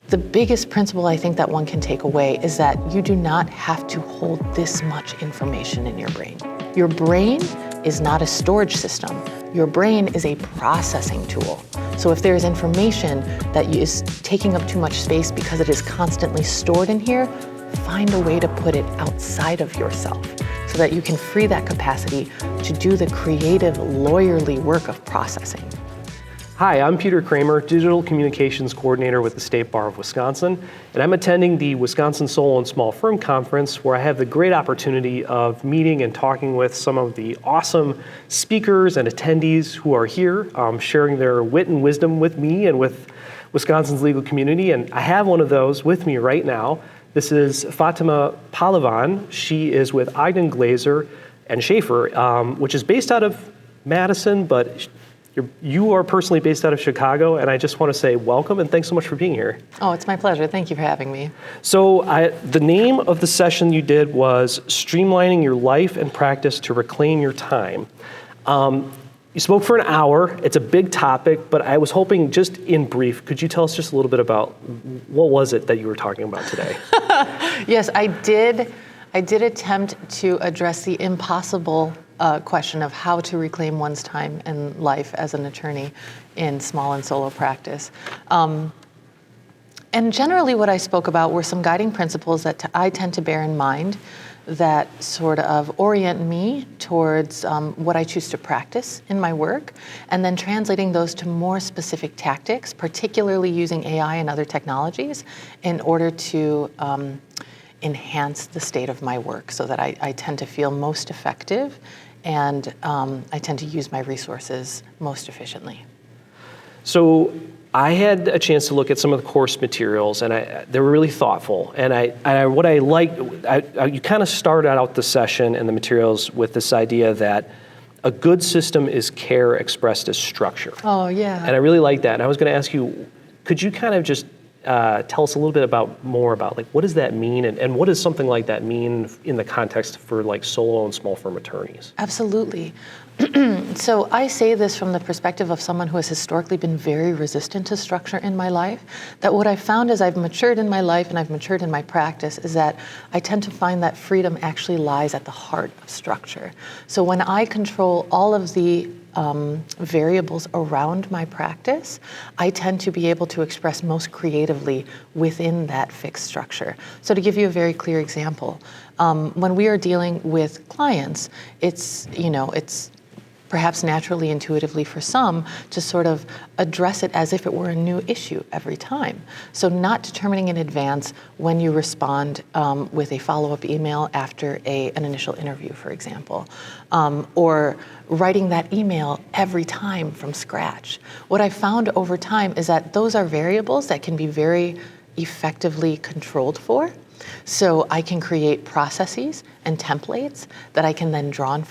The biggest principle I think that one can take away is that you do not have to hold this much information in your brain. Your brain is not a storage system. Your brain is a processing tool. So if there is information that is taking up too much space because it is constantly stored in here, find a way to put it outside of yourself so that you can free that capacity to do the creative, lawyerly work of processing. Hi, I'm Peter Kramer, Digital Communications Coordinator with the State Bar of Wisconsin, and I'm attending the Wisconsin Solo and Small Firm Conference, where I have the great opportunity of meeting and talking with some of the awesome speakers and attendees who are here, sharing their wit and wisdom with me and with Wisconsin's legal community. And I have one of those with me right now. This is Fatimeh Pahlavan. She is with Ogden Glazer Schaefer, which is based out of Madison, but you are personally based out of Chicago, and I just want to say welcome and thanks so much for being here. Oh, it's my pleasure. Thank you for having me. So the name of the session you did was Streamlining Your Life and Practice to Reclaim Your Time. You spoke for an hour. It's a big topic, but I was hoping just in brief, could you tell us just a little bit about what was it that you were talking about today? Yes, I did attempt to address the impossible question of how to reclaim one's time and life as an attorney in small and solo practice. And generally what I spoke about were some guiding principles that I tend to bear in mind that sort of orient me towards what I choose to practice in my work, and then translating those to more specific tactics, particularly using AI and other technologies in order to enhance the state of my work so that I tend to feel most effective and I tend to use my resources most efficiently. So I had a chance to look at some of the course materials, and they were really thoughtful. And what I liked, you kind of started out the session and the materials with this idea that a good system is care expressed as structure. Oh, yeah. And I really like that. And I was going to ask you, could you kind of just tell us a little bit more about like what does that mean, and what does something like that mean in the context for like solo and small firm attorneys? Absolutely. So I say this from the perspective of someone who has historically been very resistant to structure in my life, that what I've found as I've matured in my life and I've matured in my practice is that I tend to find that freedom actually lies at the heart of structure. So when I control all of the variables around my practice, I tend to be able to express most creatively within that fixed structure. So to give you a very clear example, when we are dealing with clients, it's perhaps naturally, intuitively for some, to sort of address it as if it were a new issue every time. So not determining in advance when you respond with a follow-up email after an initial interview, for example, or writing that email every time from scratch. What I found over time is that those are variables that can be very effectively controlled for. So I can create processes and templates that I can then draw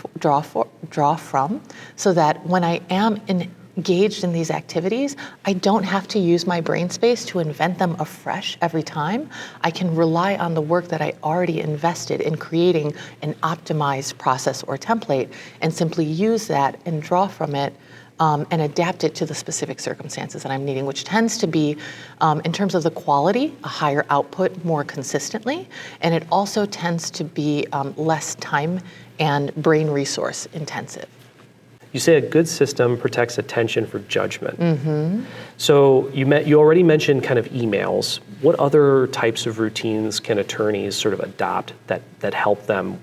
from, so that when I am engaged in these activities, I don't have to use my brain space to invent them afresh every time. I can rely on the work that I already invested in creating an optimized process or template and simply use that and draw from it and adapt it to the specific circumstances that I'm needing, which tends to be, in terms of the quality, a higher output more consistently, and it also tends to be less time and brain resource intensive. You say a good system protects attention for judgment. Mm-hmm. So you already mentioned kind of emails. What other types of routines can attorneys sort of adopt that help them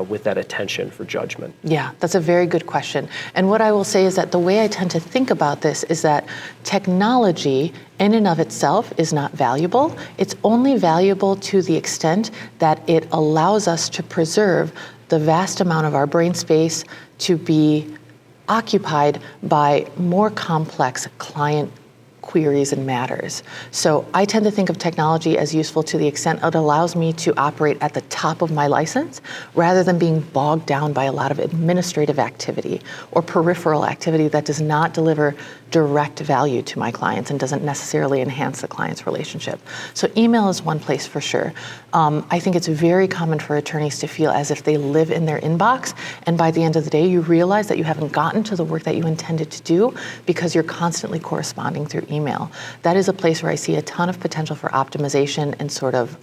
with that attention for judgment? Yeah, that's a very good question. And what I will say is that the way I tend to think about this is that technology in and of itself is not valuable. It's only valuable to the extent that it allows us to preserve the vast amount of our brain space to be occupied by more complex client queries and matters. So I tend to think of technology as useful to the extent it allows me to operate at the top of my license rather than being bogged down by a lot of administrative activity or peripheral activity that does not deliver direct value to my clients and doesn't necessarily enhance the client's relationship. So email is one place for sure. I think it's very common for attorneys to feel as if they live in their inbox, and by the end of the day, you realize that you haven't gotten to the work that you intended to do because you're constantly corresponding through email. email. That is a place where I see a ton of potential for optimization and sort of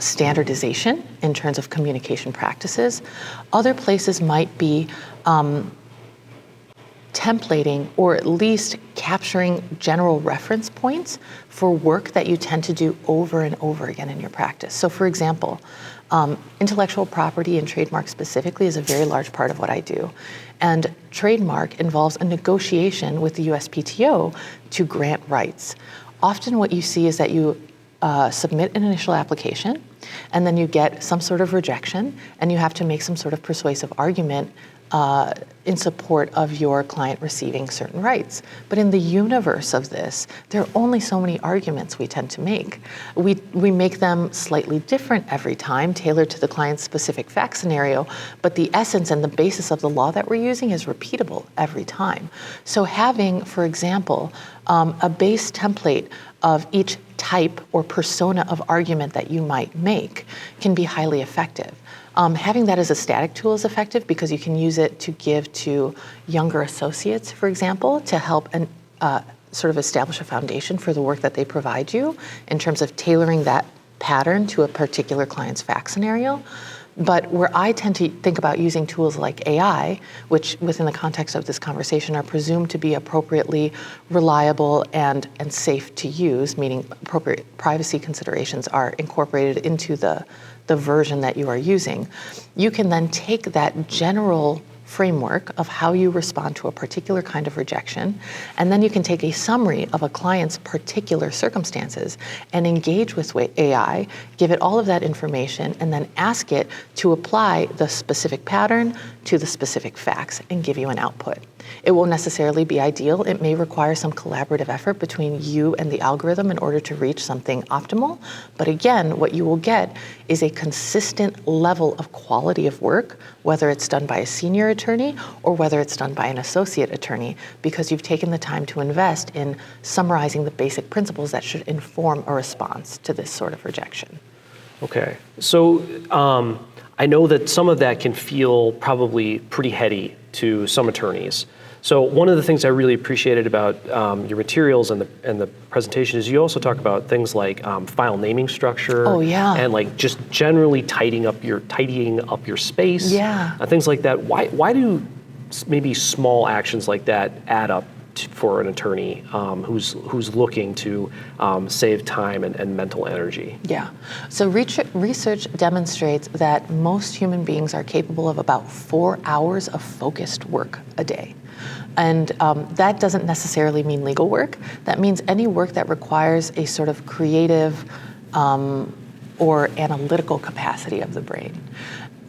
standardization in terms of communication practices. Other places might be templating, or at least capturing general reference points for work that you tend to do over and over again in your practice. So for example, intellectual property and trademark specifically is a very large part of what I do. And trademark involves a negotiation with the USPTO to grant rights. Often what you see is that you submit an initial application, and then you get some sort of rejection, and you have to make some sort of persuasive argument in support of your client receiving certain rights. But in the universe of this, there are only so many arguments we tend to make. We make them slightly different every time, tailored to the client's specific fact scenario, but the essence and the basis of the law that we're using is repeatable every time. So having, for example, a base template of each type or persona of argument that you might make can be highly effective. Having that as a static tool is effective because you can use it to give to younger associates, for example, to help sort of establish a foundation for the work that they provide you in terms of tailoring that pattern to a particular client's fact scenario. But where I tend to think about using tools like AI, which within the context of this conversation are presumed to be appropriately reliable and safe to use, meaning appropriate privacy considerations are incorporated into the version that you are using, you can then take that general framework of how you respond to a particular kind of rejection, and then you can take a summary of a client's particular circumstances and engage with AI, give it all of that information, and then ask it to apply the specific pattern to the specific facts and give you an output. It won't necessarily be ideal. It may require some collaborative effort between you and the algorithm in order to reach something optimal. But again, what you will get is a consistent level of quality of work, whether it's done by a senior attorney or whether it's done by an associate attorney, because you've taken the time to invest in summarizing the basic principles that should inform a response to this sort of rejection. Okay, so I know that some of that can feel probably pretty heady to some attorneys. So one of the things I really appreciated about your materials and the presentation is you also talk about things like file naming structure. Oh, yeah. And like just generally tidying up your space. Yeah. Things like that. Why do maybe small actions like that add up for an attorney who's looking to save time and mental energy? Yeah. So research demonstrates that most human beings are capable of about 4 hours of focused work a day. And that doesn't necessarily mean legal work. That means any work that requires a sort of creative or analytical capacity of the brain.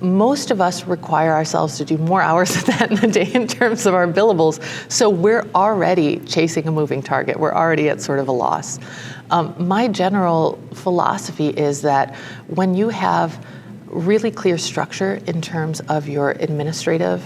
Most of us require ourselves to do more hours than that in a day in terms of our billables. So we're already chasing a moving target. We're already at sort of a loss. My general philosophy is that when you have really clear structure in terms of your administrative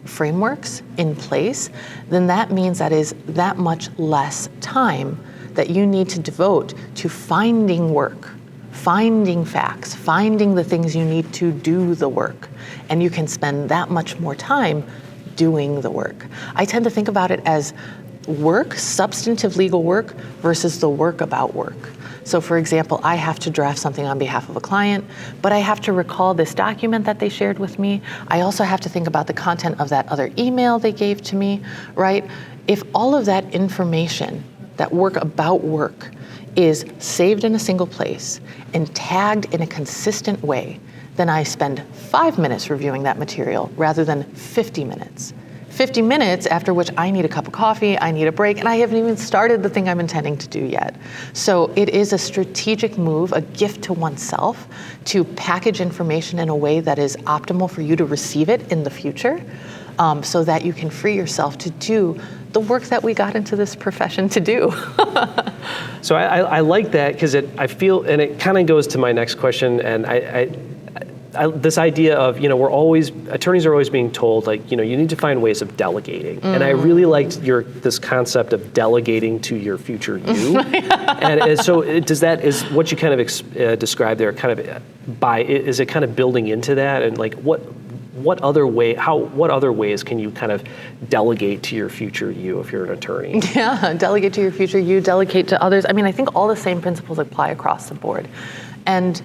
frameworks in place, then that means that is that much less time that you need to devote to finding work, finding facts, finding the things you need to do the work. And you can spend that much more time doing the work. I tend to think about it as work, substantive legal work, versus the work about work. So for example, I have to draft something on behalf of a client, but I have to recall this document that they shared with me. I also have to think about the content of that other email they gave to me, right? If all of that information, that work about work, is saved in a single place and tagged in a consistent way, then I spend 5 minutes reviewing that material rather than 50 minutes. 50 minutes after which I need a cup of coffee, I need a break, and I haven't even started the thing I'm intending to do yet. So it is a strategic move, a gift to oneself, to package information in a way that is optimal for you to receive it in the future, so that you can free yourself to do the work that we got into this profession to do. So I like that because I feel, and it kind of goes to my next question, and I this idea of, attorneys are always being told, like, you need to find ways of delegating. And I really liked this concept of delegating to your future you. And so is what you kind of described there kind of is it kind of building into that? And like, what other ways can you kind of delegate to your future you if you're an attorney? Yeah, delegate to your future you, delegate to others. I mean, I think all the same principles apply across the board. And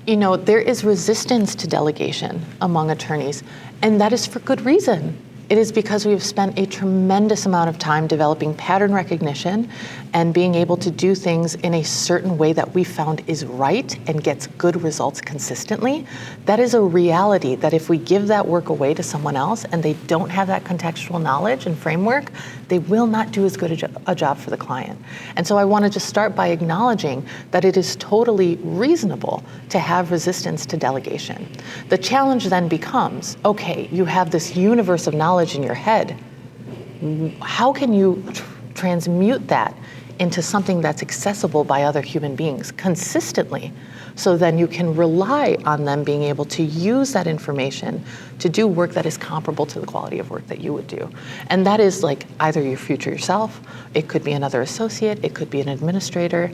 there is resistance to delegation among attorneys, and that is for good reason. It is because we've spent a tremendous amount of time developing pattern recognition and being able to do things in a certain way that we found is right and gets good results consistently. That is a reality that if we give that work away to someone else and they don't have that contextual knowledge and framework, they will not do as good a job for the client. And so I want to just start by acknowledging that it is totally reasonable to have resistance to delegation. The challenge then becomes, okay, you have this universe of knowledge in your head. How can you transmute that into something that's accessible by other human beings consistently, so then you can rely on them being able to use that information to do work that is comparable to the quality of work that you would do? And that is like either your future yourself, it could be another associate, it could be an administrator.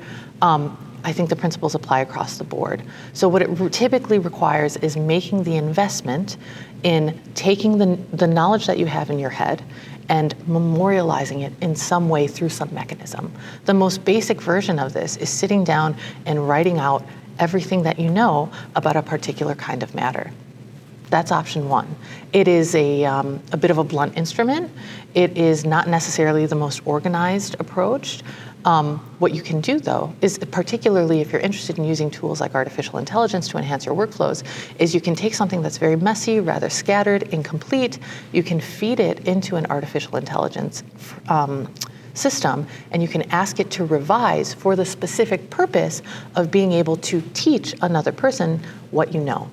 I think the principles apply across the board. So what it typically requires is making the investment in taking the knowledge that you have in your head and memorializing it in some way through some mechanism. The most basic version of this is sitting down and writing out everything that you know about a particular kind of matter. That's option one. It is a bit of a blunt instrument. It is not necessarily the most organized approach. What you can do, though, is particularly if you're interested in using tools like artificial intelligence to enhance your workflows, is you can take something that's very messy, rather scattered, incomplete, you can feed it into an artificial intelligence system, and you can ask it to revise for the specific purpose of being able to teach another person what you know.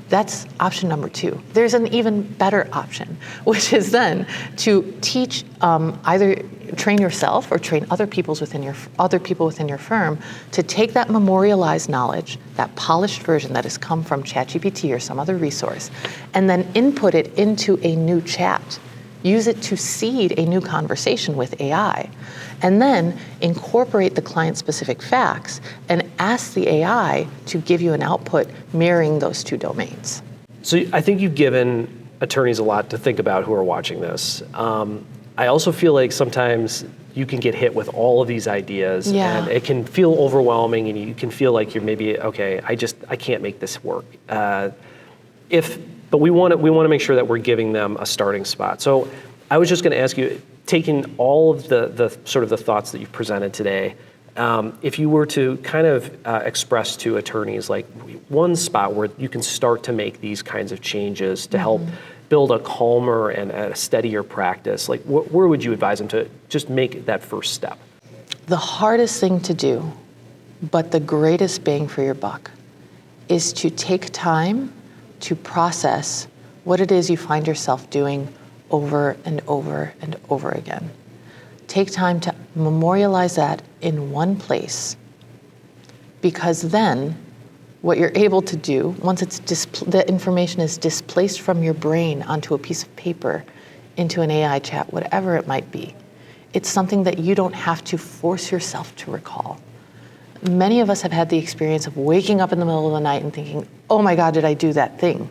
That's option number two. There's an even better option, which is then to teach, either train yourself or train other people within your firm to take that memorialized knowledge, that polished version that has come from ChatGPT or some other resource, and then input it into a new chat. Use it to seed a new conversation with AI, and then incorporate the client-specific facts and ask the AI to give you an output mirroring those two domains. So I think you've given attorneys a lot to think about who are watching this. I also feel like sometimes you can get hit with all of these ideas, and it can feel overwhelming, and you can feel like you're maybe, okay, I can't make this work. But we want to make sure that we're giving them a starting spot. So I was just going to ask you, taking all of the sort of the thoughts that you've presented today, if you were to kind of express to attorneys like one spot where you can start to make these kinds of changes to help build a calmer and a steadier practice, like where would you advise them to just make that first step? The hardest thing to do, but the greatest bang for your buck, is to take time to process what it is you find yourself doing over and over and over again. Take time to memorialize that in one place, because then what you're able to do, once the information is displaced from your brain onto a piece of paper, into an AI chat, whatever it might be, it's something that you don't have to force yourself to recall. Many of us have had the experience of waking up in the middle of the night and thinking, oh my God, did I do that thing?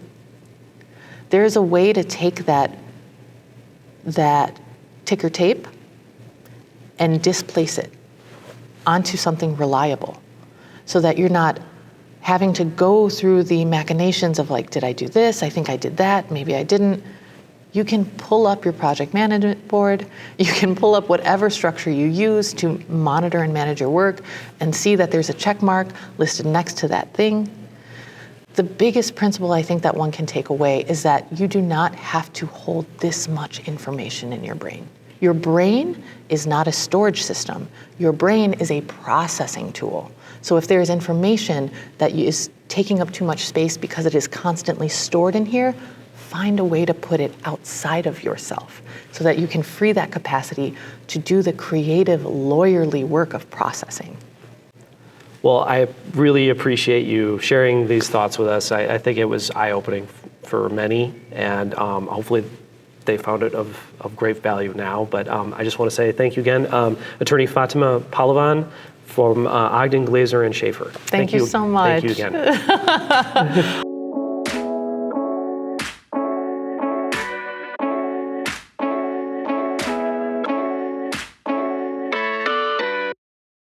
There's a way to take that ticker tape and displace it onto something reliable, so that you're not having to go through the machinations of like, did I do this? I think I did that, maybe I didn't. You can pull up your project management board, you can pull up whatever structure you use to monitor and manage your work and see that there's a check mark listed next to that thing. The biggest principle I think that one can take away is that you do not have to hold this much information in your brain. Your brain is not a storage system. Your brain is a processing tool. So if there is information that is taking up too much space because it is constantly stored in here, find a way to put it outside of yourself so that you can free that capacity to do the creative, lawyerly work of processing. Well, I really appreciate you sharing these thoughts with us. I think it was eye-opening for many, and hopefully they found it of great value now. But I just want to say thank you again, Attorney Fatimeh Pahlavan from Ogden Glazer Schaefer. Thank you so much. Thank you again.